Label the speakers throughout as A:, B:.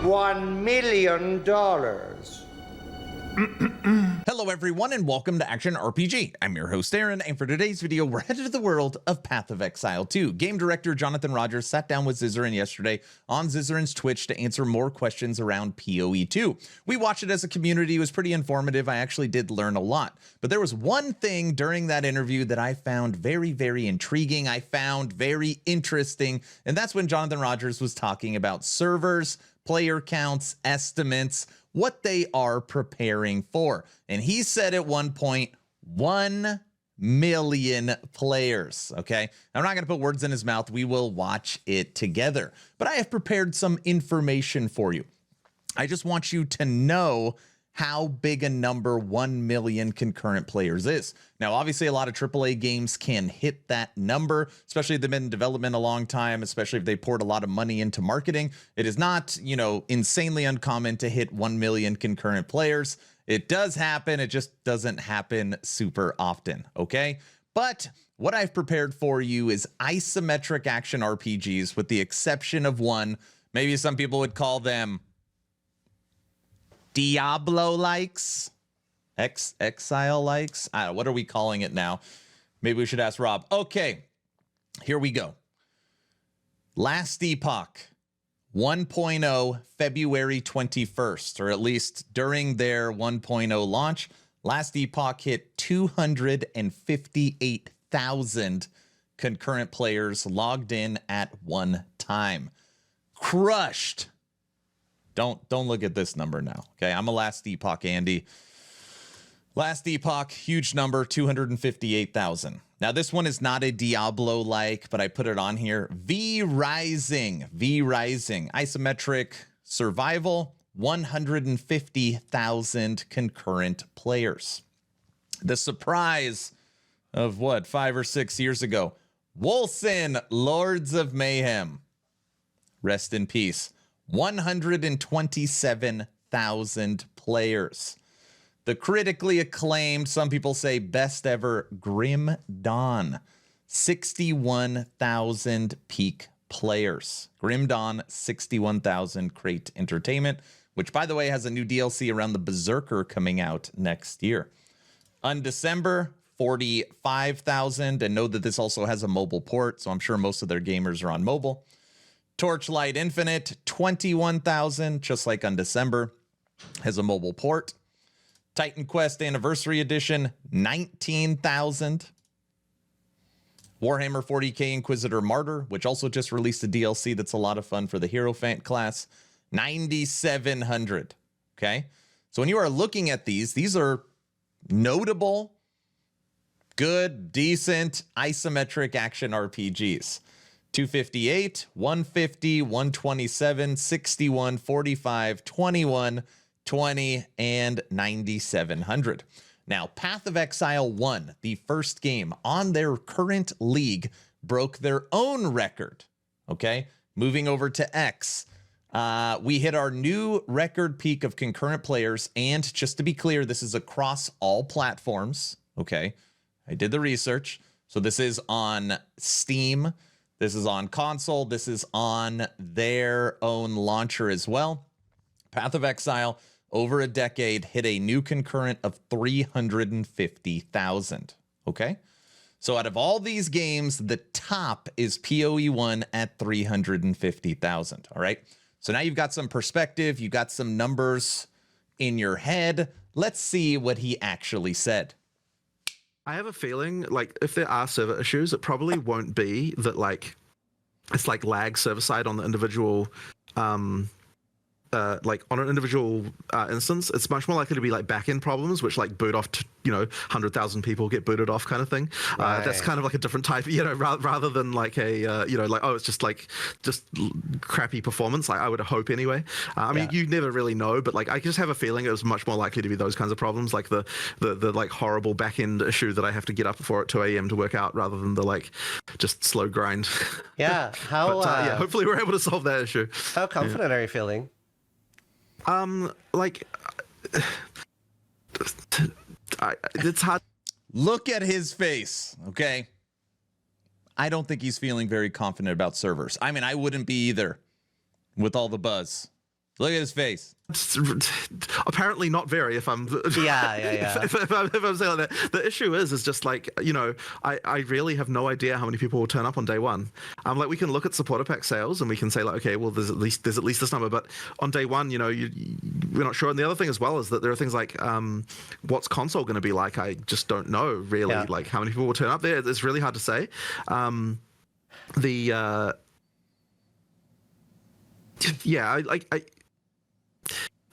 A: $1 million.
B: Hello everyone and welcome to Action RPG. I'm your host Aaron, and for today's video we're headed to the world of Path of Exile 2. Game director Jonathan Rogers sat down with Zizaran yesterday on Zizaran's Twitch to answer more questions around POE 2. We watched it as a community. It was pretty informative. I actually did learn a lot. But there was one thing during that interview that I found very, very intriguing. I found very interesting, and that's when Jonathan Rogers was talking about servers, player counts, estimates, what they are preparing for. And he said at one point, 1 million players. Okay, I'm not going to put words in his mouth. We will watch it together. But I have prepared some information for you. I just want you to know how big a number 1 million concurrent players is. Now, obviously, a lot of AAA games can hit that number, especially if they've been in development a long time, especially if they poured a lot of money into marketing. It is not, insanely uncommon to hit 1 million concurrent players. It does happen. It just doesn't happen super often, okay? But what I've prepared for you is isometric action RPGs, with the exception of one. Maybe some people would call them Diablo-likes, Exile-likes. What are we calling it now? Maybe we should ask Rob. Okay, here we go. Last Epoch 1.0, February 21st, or at least during their 1.0 launch, Last Epoch hit 258,000 concurrent players logged in at one time. Crushed. Don't look at this number now. Okay, I'm a Last Epoch Andy. Last Epoch, huge number, 258,000. Now this one is not a Diablo-like, but I put it on here. V-Rising, isometric survival, 150,000 concurrent players. The surprise of what, 5 or 6 years ago, Wolcen, Lords of Mayhem. Rest in peace. 127,000 players. The critically acclaimed, some people say best ever, Grim Dawn, 61,000 peak players. Grim Dawn, 61,000. Crate Entertainment, which by the way has a new DLC around the Berserker coming out next year. Undecember, 45,000, and know that this also has a mobile port, so I'm sure most of their gamers are on mobile. Torchlight Infinite, 21,000, just like Undecember, has a mobile port. Titan Quest Anniversary Edition, 19,000. Warhammer 40k Inquisitor Martyr, which also just released a DLC that's a lot of fun for the Hierophant class, 9,700. Okay, so when you are looking at these are notable, good, decent isometric action RPGs. 258, 150, 127, 61, 45, 21, 20, and 9,700. Now, Path of Exile 1, the first game on their current league, broke their own record. Okay, moving over to X, we hit our new record peak of concurrent players, and just to be clear, this is across all platforms. Okay, I did the research. So this is on Steam. This is on console. This is on their own launcher as well. Path of Exile, over a decade, hit a new concurrent of 350,000. Okay? So out of all these games, the top is POE 1 at 350,000. All right? So now you've got some perspective. You've got some numbers in your head. Let's see what he actually said.
C: I have a feeling, like, if there are server issues, it probably won't be that, like, it's like lag server side on the individual, like on an individual instance. It's much more likely to be like back-end problems, which like boot off to, 100,000 people get booted off kind of thing. Right. That's kind of like a different type, rather than like a, like, oh, it's just crappy performance. Like I would hope anyway. I mean, you never really know, but like I just have a feeling it was much more likely to be those kinds of problems, like the like horrible back-end issue that I have to get up for at 2 a.m. to work out, rather than the like just slow grind.
D: Yeah. How?
C: But, hopefully we're able to solve that issue.
D: How confident are you feeling?
C: It's hard.
B: Look at his face, okay? I don't think he's feeling very confident about servers. I mean, I wouldn't be either with all the buzz. Look at his face.
C: Apparently not very. If I'm
D: Yeah.
C: if I'm saying like that, the issue is just like, you know, I really have no idea how many people will turn up on day one. Like we can look at supporter pack sales and we can say like, okay, well there's at least this number, but on day one, you know, we're not sure. And the other thing as well is that there are things like what's console going to be like. I just don't know really.
D: Yeah.
C: Like how many people will turn up there. It's really hard to say.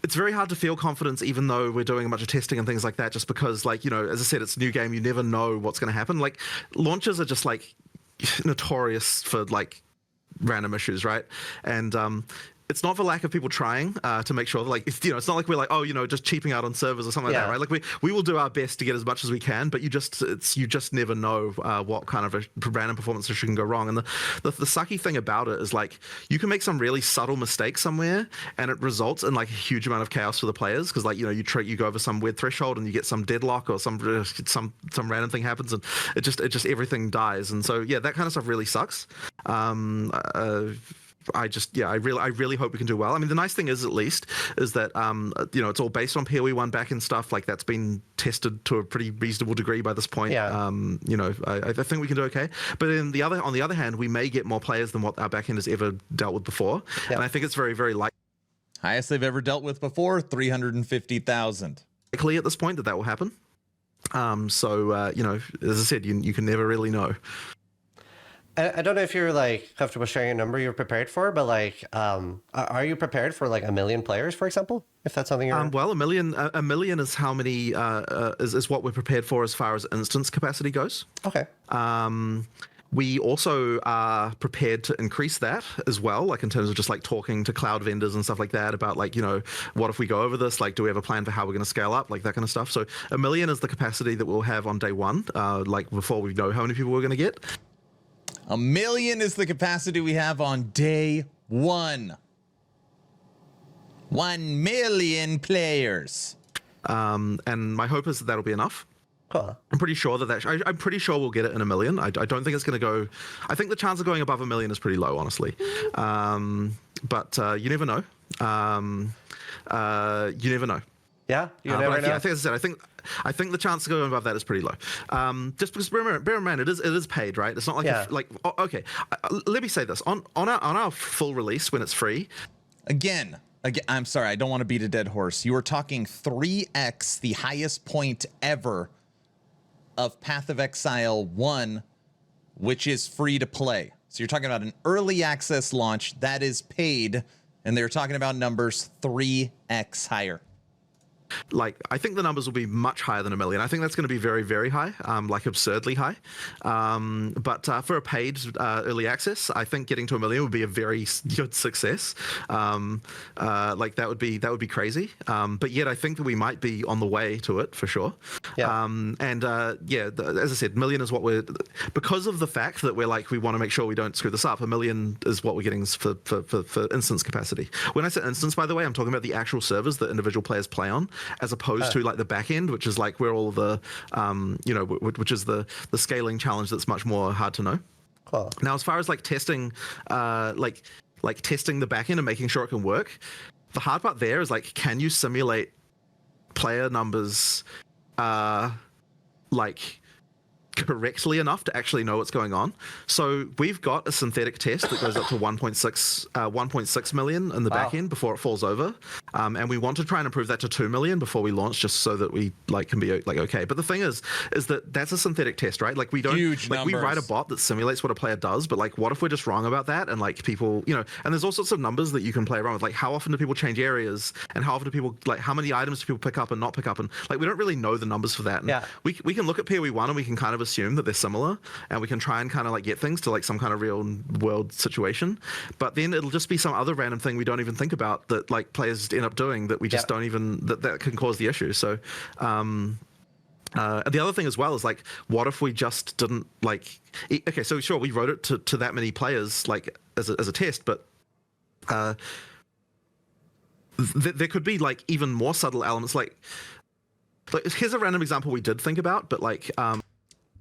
C: It's very hard to feel confidence even though we're doing a bunch of testing and things like that, just because, like, you know, as I said, it's a new game. You never know what's going to happen. Like, launches are just, like, notorious for, like, random issues, right? And it's not for lack of people trying to make sure that, like, you know, it's not like we're like, oh, you know, just cheaping out on servers or something like that, right? Like we will do our best to get as much as we can, but you just never know what kind of a random performance issue can go wrong. And the sucky thing about it is, like, you can make some really subtle mistake somewhere and it results in like a huge amount of chaos for the players, because, like, you know, you go over some weird threshold and you get some deadlock or some random thing happens and it just everything dies. And so yeah, that kind of stuff really sucks. I really hope we can do well. I mean, the nice thing is, at least, is that you know, it's all based on POE 1 backend stuff. Like, that's been tested to a pretty reasonable degree by this point.
D: Yeah.
C: You know, I think we can do okay. But on the other hand, we may get more players than what our backend has ever dealt with before. Yeah. And I think it's very, very likely.
B: Highest they've ever dealt with before, 350,000.
C: Likely at this point that will happen. So you know, as I said, you can never really know.
D: I don't know if you're like comfortable sharing a number you're prepared for, but like, are you prepared for like 1 million players, for example? If that's something you're
C: well, a million is how many is what we're prepared for as far as instance capacity goes.
D: Okay.
C: We also are prepared to increase that as well, like in terms of just like talking to cloud vendors and stuff like that about, like, you know, what if we go over this? Like, do we have a plan for how we're going to scale up? Like that kind of stuff. So 1 million is the capacity that we'll have on day one, like before we know how many people we're going to get.
B: 1 million is the capacity we have on day one. 1 million players.
C: And my hope is that that'll be enough.
D: Cool.
C: I'm pretty sure I'm pretty sure we'll get it in 1 million. I don't think it's going to go. I think the chance of going above 1 million is pretty low, honestly. But you never know. You never know.
D: Yeah, you never know.
C: Yeah, I think, as I said, I think the chance of going above that is pretty low. Just because bear in mind it is paid, right? It's not like okay. Let me say this on our full release when it's free.
B: Again, I'm sorry, I don't want to beat a dead horse. You are talking 3x the highest point ever of Path of Exile 1, which is free to play. So you're talking about an early access launch that is paid, and they're talking about numbers 3x higher.
C: Like, I think the numbers will be much higher than 1 million. I think that's going to be very, very high, like absurdly high. But for a paid early access, I think getting to 1 million would be a very good success. Like that would be crazy. But yet I think that we might be on the way to it for sure.
D: Yeah.
C: As I said, 1 million is what we're, because of the fact that we're like, we want to make sure we don't screw this up. 1 million is what we're getting for instance capacity. When I say instance, by the way, I'm talking about the actual servers that individual players play on, as opposed to like the back end, which is like where all the, you know, which is the scaling challenge that's much more hard to know.
D: Cool.
C: Now, as far as like testing, like testing the back end and making sure it can work, the hard part there is like, can you simulate player numbers, like correctly enough to actually know what's going on? So we've got a synthetic test that goes up to 1.6 million in the back end before it falls over, and we want to try and improve that to 2 million before we launch, just so that we like can be like okay. But the thing is that that's a synthetic test, right? Like we don't we write a bot that simulates what a player does, but like what if we're just wrong about that? And like people, you know, and there's all sorts of numbers that you can play around with, like how often do people change areas, and how often do people, like how many items do people pick up and not pick up, and like we don't really know the numbers for that. And we can look at POE 1 and we can kind of assume that they're similar, and we can try and kind of like get things to like some kind of real world situation, but then it'll just be some other random thing we don't even think about that like players end up doing that we just don't even, that can cause the issue. So and the other thing as well is like, what if we just didn't like, okay, so sure, we wrote it to that many players like as a test, but there could be like even more subtle elements, like here's a random example we did think about, but like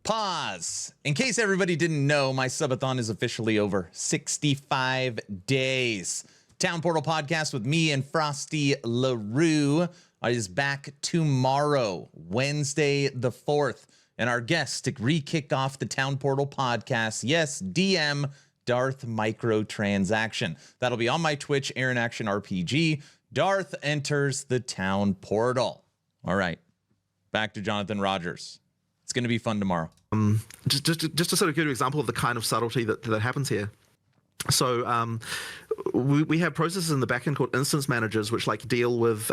B: Pause. In case everybody didn't know, my subathon is officially over. 65 days Town Portal podcast with me and Frosty LaRue is back tomorrow, Wednesday the 4th. And our guest to re-kick off the Town Portal podcast, yes, DM Darth Microtransaction. That'll be on my Twitch, Aaron Action RPG. Darth enters the Town Portal. All right, back to Jonathan Rogers. It's going to be fun tomorrow.
C: Just to sort of give you an example of the kind of subtlety that happens here. So we have processes in the backend called instance managers, which like deal with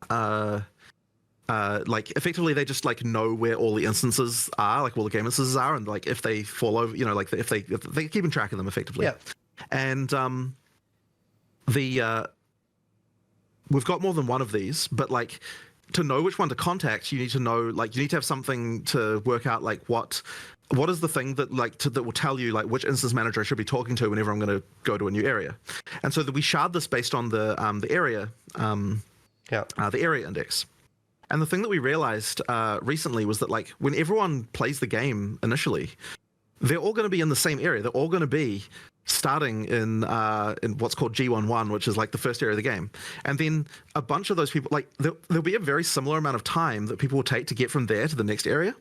C: like effectively they just like know where all the instances are, like all the game instances are, and like if they fall over, you know, like if they keeping track of them effectively. Yeah. And we've got more than one of these, but like to know which one to contact, you need to know, like you need to have something to work out like what is the thing that like that will tell you like which instance manager I should be talking to whenever I'm going to go to a new area. And so that we shard this based on the area the area index. And the thing that we realized recently was that like when everyone plays the game initially, they're all going to be in the same area. They're all going to be starting in what's called G11, which is like the first area of the game. And then a bunch of those people, like there'll be a very similar amount of time that people will take to get from there to the next area.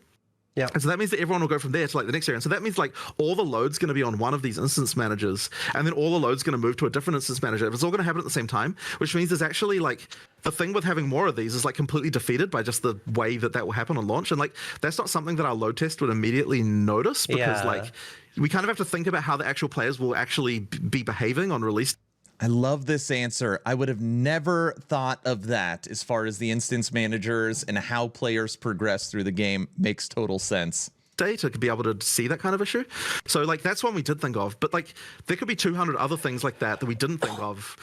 C: Yeah. And so that means that everyone will go from there to like the next area. And so that means like all the load's going to be on one of these instance managers, and then all the load's going to move to a different instance manager. It's all going to happen at the same time, which means there's actually like the thing with having more of these is like completely defeated by just the way that will happen on launch. And like that's not something that our load test would immediately notice, because like we kind of have to think about how the actual players will actually be behaving on release.
B: I love this answer. I would have never thought of that as far as the instance managers and how players progress through the game. Makes total sense.
C: To be able to see that kind of issue. So like that's one we did think of, but like there could be 200 other things like that we didn't think of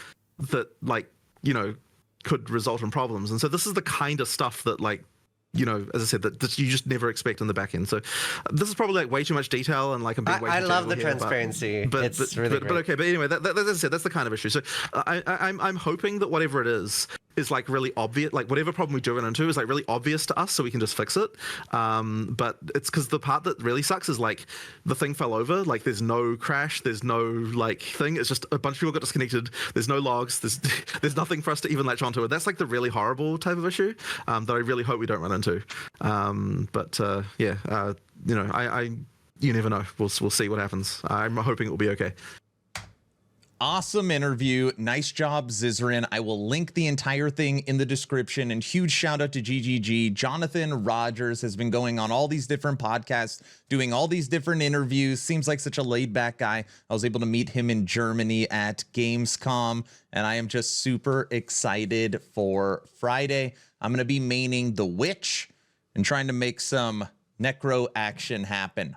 C: that like, you know, could result in problems. And so this is the kind of stuff that like, you know, as I said, that you just never expect in the back end. So this is probably like way too much detail, and like I'm being way too
D: I love the transparency. It's really great.
C: But okay, but anyway, as I said, that's the kind of issue. So I'm hoping that whatever it is like really obvious, like whatever problem we do run into is like really obvious to us, so we can just fix it. But it's because the part that really sucks is like the thing fell over, like there's no crash, there's no like thing, it's just a bunch of people got disconnected, there's no logs, there's nothing for us to even latch onto it. That's like the really horrible type of issue that I really hope we don't run into. You know, you never know. We'll see what happens. I'm hoping it will be okay.
B: Awesome interview. Nice job, Zizarin. I will link the entire thing in the description, and huge shout out to GGG. Jonathan Rogers has been going on all these different podcasts, doing all these different interviews. Seems like such a laid back guy. I was able to meet him in Germany at Gamescom, and I am just super excited for Friday. I'm going to be maining the Witch and trying to make some necro action happen.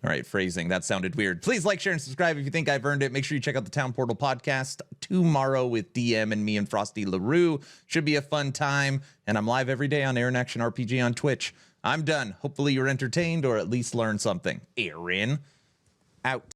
B: All right, phrasing. That sounded weird. Please like, share, and subscribe if you think I've earned it. Make sure you check out the Town Portal podcast tomorrow with DM and me and Frosty LaRue. Should be a fun time. And I'm live every day on Aaron Action RPG on Twitch. I'm done. Hopefully you're entertained or at least learned something. Aaron, out.